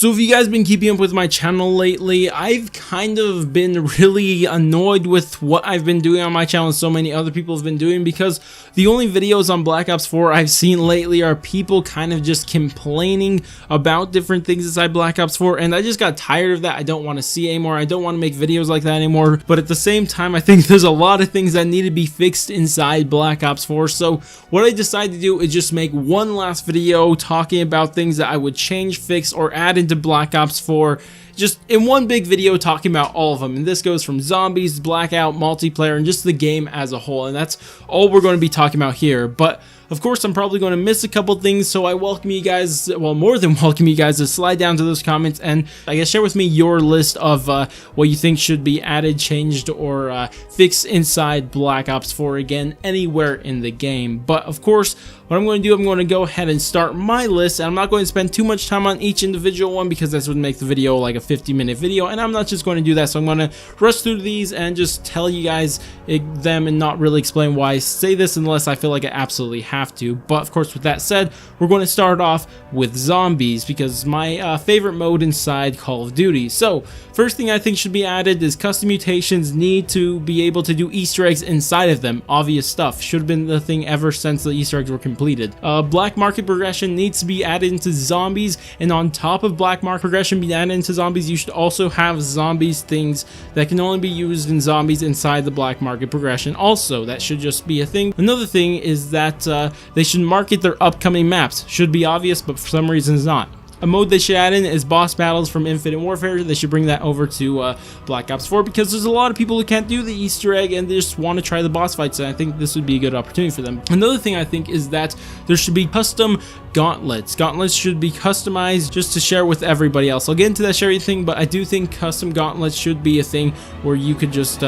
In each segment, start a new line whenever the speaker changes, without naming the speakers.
So if you guys been keeping up with my channel lately, I've kind of been really annoyed with what I've been doing on my channel and so many other people have been doing, because the only videos on Black Ops 4 I've seen lately are people kind of just complaining about different things inside Black Ops 4, and I just got tired of that. I don't want to see anymore. I don't want to make videos like that anymore, but at the same time I think there's a lot of things that need to be fixed inside Black Ops 4. So what I decided to do is just make one last video talking about things that I would change, fix, or add into Black Ops 4, just in one big video talking about all of them. And this goes from zombies, blackout, multiplayer, and just the game as a whole, and that's all we're going to be talking about here. But of course, I'm probably going to miss a couple things, so I welcome you guys, well, more than welcome you guys to slide down to those comments and I guess share with me your list of what you think should be added, changed, or fixed inside Black Ops 4, again, anywhere in the game. But of course, what I'm going to do, I'm going to go ahead and start my list, and I'm not going to spend too much time on each individual one because this would make the video like a 50-minute video, and I'm not just going to do that. So I'm going to rush through these and just tell you guys them and not really explain why I say this unless I feel like I absolutely have to. But of course, with that said, we're going to start off with zombies because it's my favorite mode inside Call of Duty. So first thing I think should be added is custom mutations need to be able to do Easter eggs inside of them. Obvious stuff, should have been the thing ever since the Easter eggs were completed. Black market progression needs to be added into zombies, and on top of black market progression being added into zombies, you should also have zombies things that can only be used in zombies inside the black market progression. Also, that should just be a thing. Another thing is that they should market their upcoming maps. Should be obvious, but for some reason it's not. A mode they should add in is boss battles from Infinite Warfare. They should bring that over to Black Ops 4 because there's a lot of people who can't do the Easter egg and they just want to try the boss fights, and I think this would be a good opportunity for them. Another thing I think is that there should be custom gauntlets. Gauntlets should be customized just to share with everybody else. I'll get into that sharing thing, but I do think custom gauntlets should be a thing where you could just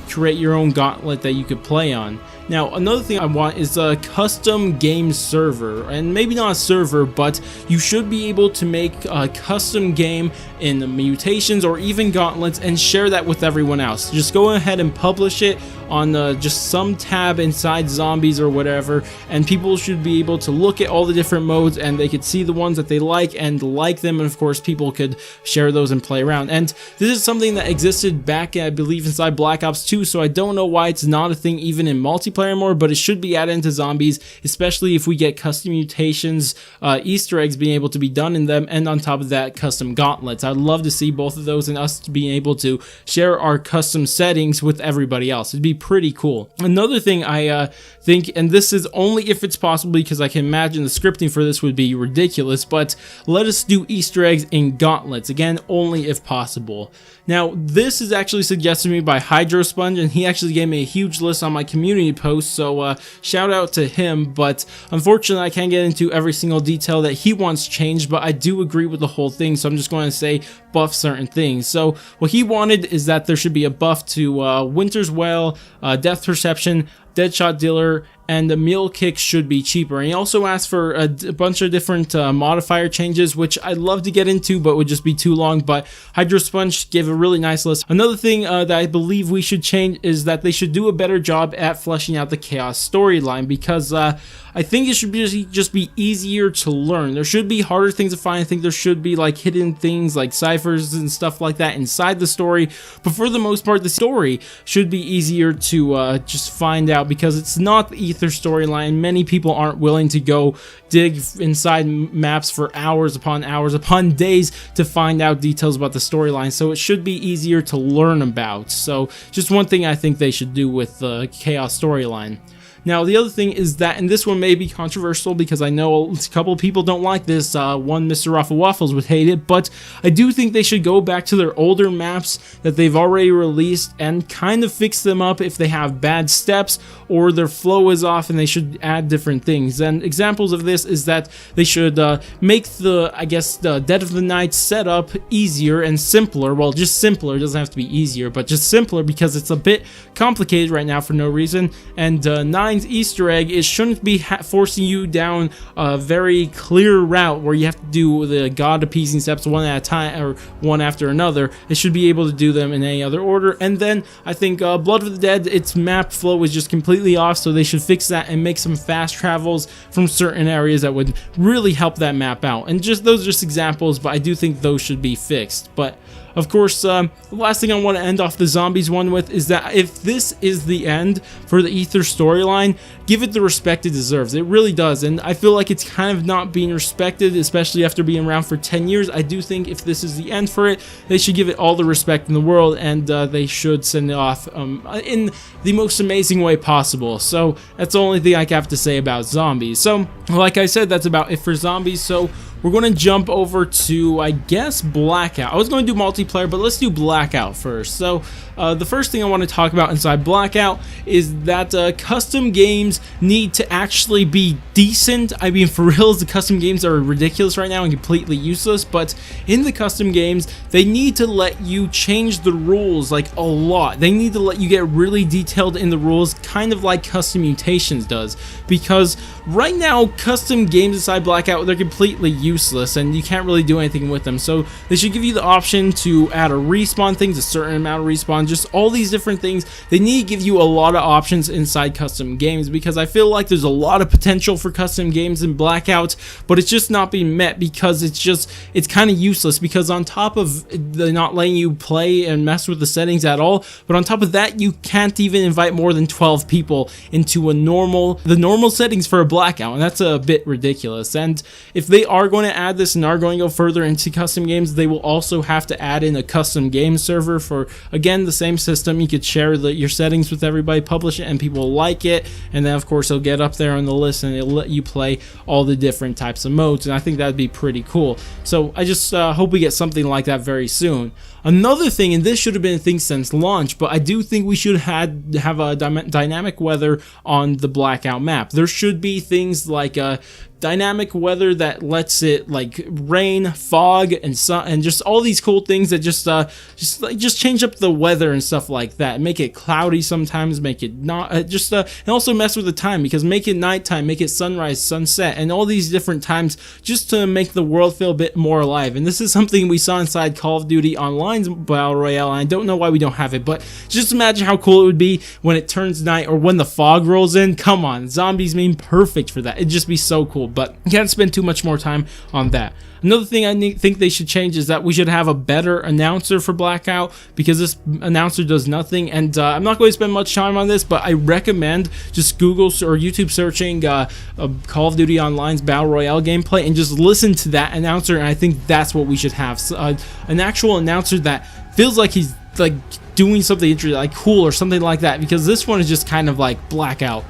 create your own gauntlet that you could play on. Now, another thing I want is a custom game server, and maybe not a server, but you should be able to make a custom game in the mutations or even gauntlets and share that with everyone else. Just go ahead and publish it on just some tab inside zombies or whatever, and people should be able to look at all the different modes and they could see the ones that they like and like them, and of course people could share those and play around. And this is something that existed back, I believe, inside Black Ops 2, so I don't know why it's not a thing even in multiplayer anymore, but it should be added into zombies, especially if we get custom mutations, Easter eggs being able to be done in them, and on top of that, custom gauntlets. I'd love to see both of those and us being able to share our custom settings with everybody else. It'd be pretty cool. Another thing I think, and this is only if it's possible because I can imagine the scripting for this would be ridiculous, but let us do Easter eggs in gauntlets. Again, only if possible. Now, this is actually suggested to me by HydroSponge, and he actually gave me a huge list on my community post, so shout out to him. But unfortunately, I can't get into every single detail that he wants changed, but I do agree with the whole thing, so I'm just going to say buff certain things. So what he wanted is that there should be a buff to Winter's Well, Depth Perception, Deadshot Dealer, and the meal kick should be cheaper. And he also asked for a bunch of different modifier changes, which I'd love to get into, but would just be too long. But HydroSponge gave a really nice list. Another thing that I believe we should change is that they should do a better job at fleshing out the Chaos storyline, because I think it should just be easier to learn. There should be harder things to find. I think there should be like hidden things like ciphers and stuff like that inside the story, but for the most part the story should be easier to just find out, because it's not the Ether storyline. Many people aren't willing to go dig inside maps for hours upon days to find out details about the storyline, so it should be easier to learn about. So just one thing I think they should do with the Chaos storyline. Now, the other thing is that, and this one may be controversial because I know a couple of people don't like this, one Mr. Raffle Waffles would hate it, but I do think they should go back to their older maps that they've already released and kind of fix them up if they have bad steps or their flow is off, and they should add different things. And examples of this is that they should make the, I guess, the Dead of the Night setup easier and simpler. Well, just simpler, it doesn't have to be easier, but just simpler because it's a bit complicated right now for no reason. And 9 Ryan's Easter egg, it shouldn't be forcing you down a very clear route where you have to do the god appeasing steps one at a time or one after another. It should be able to do them in any other order. And then I think Blood of the Dead, its map flow was just completely off, so they should fix that and make some fast travels from certain areas that would really help that map out. And just those are just examples, but I do think those should be fixed. But of course, the last thing I want to end off the zombies one with is that if this is the end for the Ether storyline, give it the respect it deserves. It really does, and I feel like it's kind of not being respected, especially after being around for 10 years. I do think if this is the end for it, they should give it all the respect in the world, and they should send it off in the most amazing way possible. So that's the only thing I have to say about zombies. So like I said, that's about it for zombies. So we're going to jump over to, I guess, BlackOut. I was going to do multiplayer, but let's do BlackOut first. So the first thing I want to talk about inside BlackOut is that custom games need to actually be decent. I mean, for real, the custom games are ridiculous right now and completely useless, but in the custom games, they need to let you change the rules like a lot. They need to let you get really detailed in the rules, kind of like Custom Mutations does, because right now, custom games inside BlackOut, they're completely useless and you can't really do anything with them. So they should give you the option to add a respawn things, a certain amount of respawn, just all these different things. They need to give you a lot of options inside custom games, because I feel like there's a lot of potential for custom games in BlackOut, but it's just not being met because it's kind of useless, because on top of the not letting you play and mess with the settings at all, but on top of that, you can't even invite more than 12 people into the normal settings for a BlackOut, and that's a bit ridiculous. And if they are going to add this and are going to go further into custom games, they will also have to add in a custom game server for, again, the same system. You could share your settings with everybody, publish it, and people like it, and then of course it'll get up there on the list and it'll let you play all the different types of modes, and I think that'd be pretty cool. So I just hope we get something like that very soon. Another thing, and this should have been a thing since launch, but I do think we should have a dynamic weather on the BlackOut map. There should be things like dynamic weather that lets it like rain, fog, and sun, and just all these cool things that just change up the weather and stuff like that. Make it cloudy sometimes, make it not and also mess with the time, because make it nighttime, make it sunrise, sunset, and all these different times just to make the world feel a bit more alive. And this is something we saw inside Call of Duty Online's Battle Royale, and I don't know why we don't have it, but just imagine how cool it would be when it turns night or when the fog rolls in. Come on, zombies mean perfect for that. It'd just be so cool, but you can't spend too much more time on that. Another thing I think they should change is that we should have a better announcer for BlackOut, because this announcer does nothing. And I'm not going to spend much time on this, but I recommend just Google or YouTube searching Call of Duty Online's Battle Royale gameplay and just listen to that announcer, and I think that's what we should have. So, an actual announcer that feels like he's like doing something interesting, like cool or something like that, because this one is just kind of like BlackOut.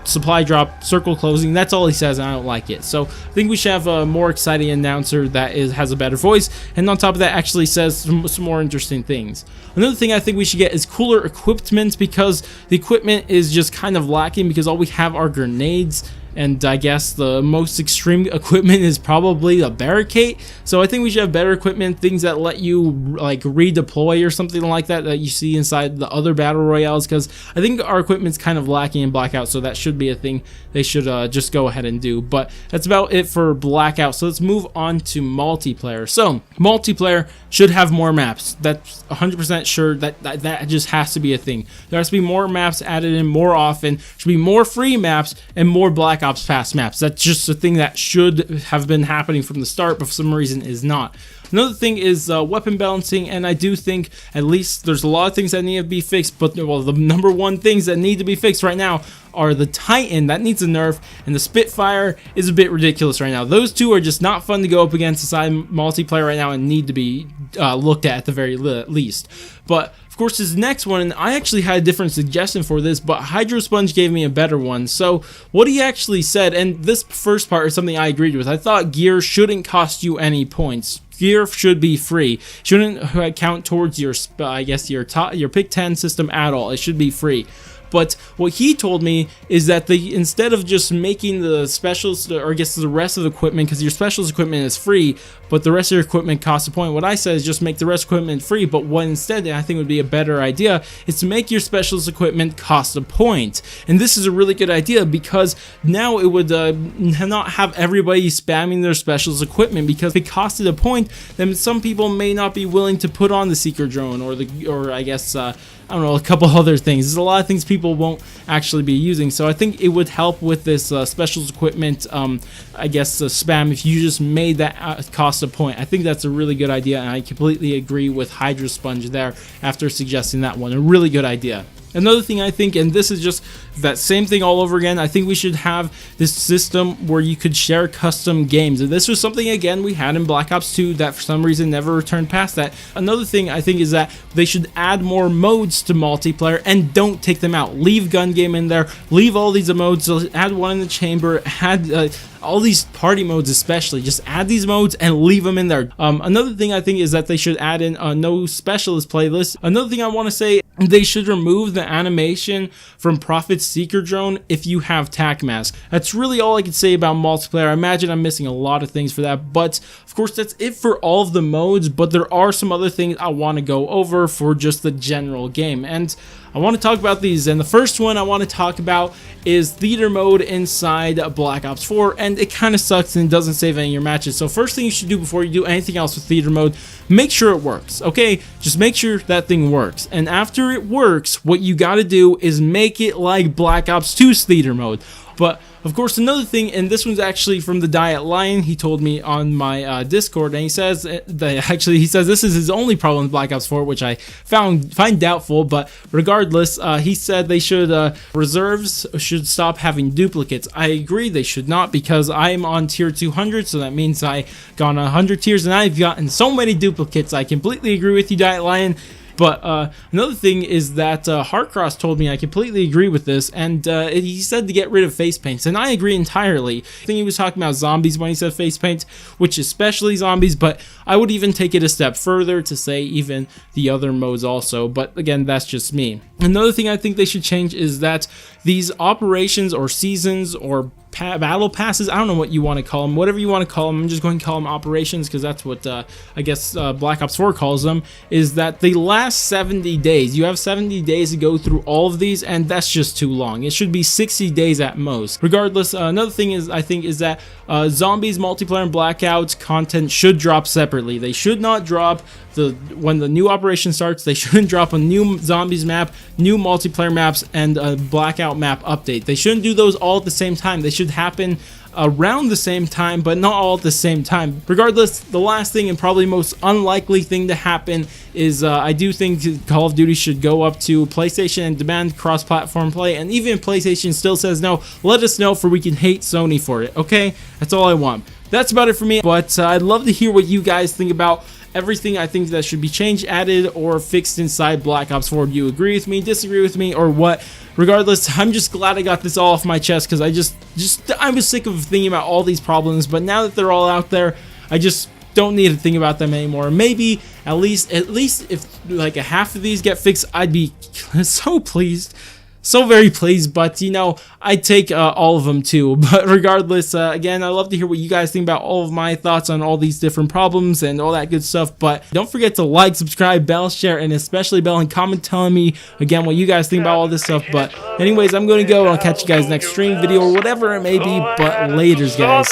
Supply drop, circle closing, that's all he says, and I don't like it. So I think we should have a more exciting announcer that has a better voice, and on top of that actually says some more interesting things. Another thing I think we should get is cooler equipment, because the equipment is just kind of lacking, because all we have are grenades, and I guess the most extreme equipment is probably a barricade. So I think we should have better equipment, things that let you like redeploy or something like that you see inside the other battle royales, because I think our equipment's kind of lacking in BlackOut, so that should be a thing they should just go ahead and do. But that's about it for BlackOut. So let's move on to multiplayer. So multiplayer should have more maps. That's 100% sure. That just has to be a thing. There has to be more maps added in more often. Should be more free maps and more Black Ops fast maps. That's just a thing that should have been happening from the start, but for some reason is not. Another thing is weapon balancing, and I do think at least there's a lot of things that need to be fixed, but well, the number one things that need to be fixed right now are the Titan, that needs a nerf, and the Spitfire is a bit ridiculous right now. Those two are just not fun to go up against inside multiplayer right now and need to be looked at the very least. But of course, this next one, and I actually had a different suggestion for this, but Hydrosponge gave me a better one. So what he actually said, and this first part is something I agreed with, I thought gear shouldn't cost you any points. Gear should be free. Shouldn't count towards your, I guess, your pick 10 system at all. It should be free. But what he told me is that they, instead of just making the specials, or I guess the rest of the equipment, because your specials equipment is free, but the rest of your equipment costs a point. What I said is just make the rest of equipment free, but what instead I think would be a better idea is to make your specials equipment cost a point. And this is a really good idea, because now it would not have everybody spamming their specials equipment, because if it costed a point, then some people may not be willing to put on the seeker drone, or I guess I don't know, a couple other things. There's a lot of things people won't actually be using, so I think it would help with this specials equipment, I guess, spam if you just made that cost a point. I think that's a really good idea, and I completely agree with Hydro Sponge there after suggesting that one. A really good idea. Another thing I think, and this is just that same thing all over again, I think we should have this system where you could share custom games. And this was something, again, we had in Black Ops 2 that for some reason never returned past that. Another thing I think is that they should add more modes to multiplayer and don't take them out. Leave gun game in there, leave all these modes, add one in the chamber, add all these party modes especially. Just add these modes and leave them in there. Another thing I think is that they should add in a no specialist playlist. Another thing I want to say, they should remove the animation from Prophet's Seeker Drone if you have tac mask. That's really all I can say about multiplayer. I imagine I'm missing a lot of things for that, but of course that's it for all of the modes. But there are some other things I want to go over for just the general game, and I want to talk about these. And the first one I want to talk about is theater mode inside Black Ops 4, and it kind of sucks and doesn't save any of your matches. So first thing you should do before you do anything else with theater mode, make sure it works, okay? Just make sure that thing works, and after it works, what you got to do is make it like Black Ops 2's theater mode. But of course, another thing, and this one's actually from the Diet Lion, he told me on my Discord, and he says that actually he says this is his only problem with Black Ops 4, which I find doubtful. But regardless, he said they should reserves should stop having duplicates. I agree, they should not, because I'm on tier 200, so that means I gone 100 tiers and I've gotten so many duplicates. I completely agree with you, Diet Lion. But another thing is that Heartcross told me, I completely agree with this, and he said to get rid of face paints, and I agree entirely. I think he was talking about zombies when he said face paint, which is especially zombies, but I would even take it a step further to say even the other modes also, but again, that's just me. Another thing I think they should change is that these operations or seasons or battle passes, I don't know what you want to call them, whatever you want to call them, I'm just going to call them operations because that's what I guess Black Ops 4 calls them, is that they last 70 days. You have 70 days to go through all of these, and that's just too long. It should be 60 days at most. Regardless, another thing is, I think, is that zombies, multiplayer, and BlackOut content should drop separately. They should not drop when the new operation starts. They shouldn't drop a new zombies map, new multiplayer maps, and a BlackOut map update. They shouldn't do those all at the same time. They should happen around the same time, but not all at the same time. Regardless, the last thing and probably most unlikely thing to happen is I do think Call of Duty should go up to PlayStation and demand cross-platform play, and even if PlayStation still says no, let us know, for we can hate Sony for it, okay? That's all I want. That's about it for me, but I'd love to hear what you guys think about everything I think that should be changed, added, or fixed inside Black Ops 4. Do you agree with me, disagree with me, or what? Regardless, I'm just glad I got this all off my chest, because I was sick of thinking about all these problems, but now that they're all out there, I just don't need to think about them anymore. Maybe at least if like a half of these get fixed, I'd be so pleased. So very pleased, but you know, I'd take all of them too. But regardless, again, I love to hear what you guys think about all of my thoughts on all these different problems and all that good stuff. But don't forget to like, subscribe, bell, share, and especially bell and comment telling me again what you guys think about all this stuff. But anyways, I'm going to go and I'll catch you guys next stream, video, or whatever it may be. But laters, guys.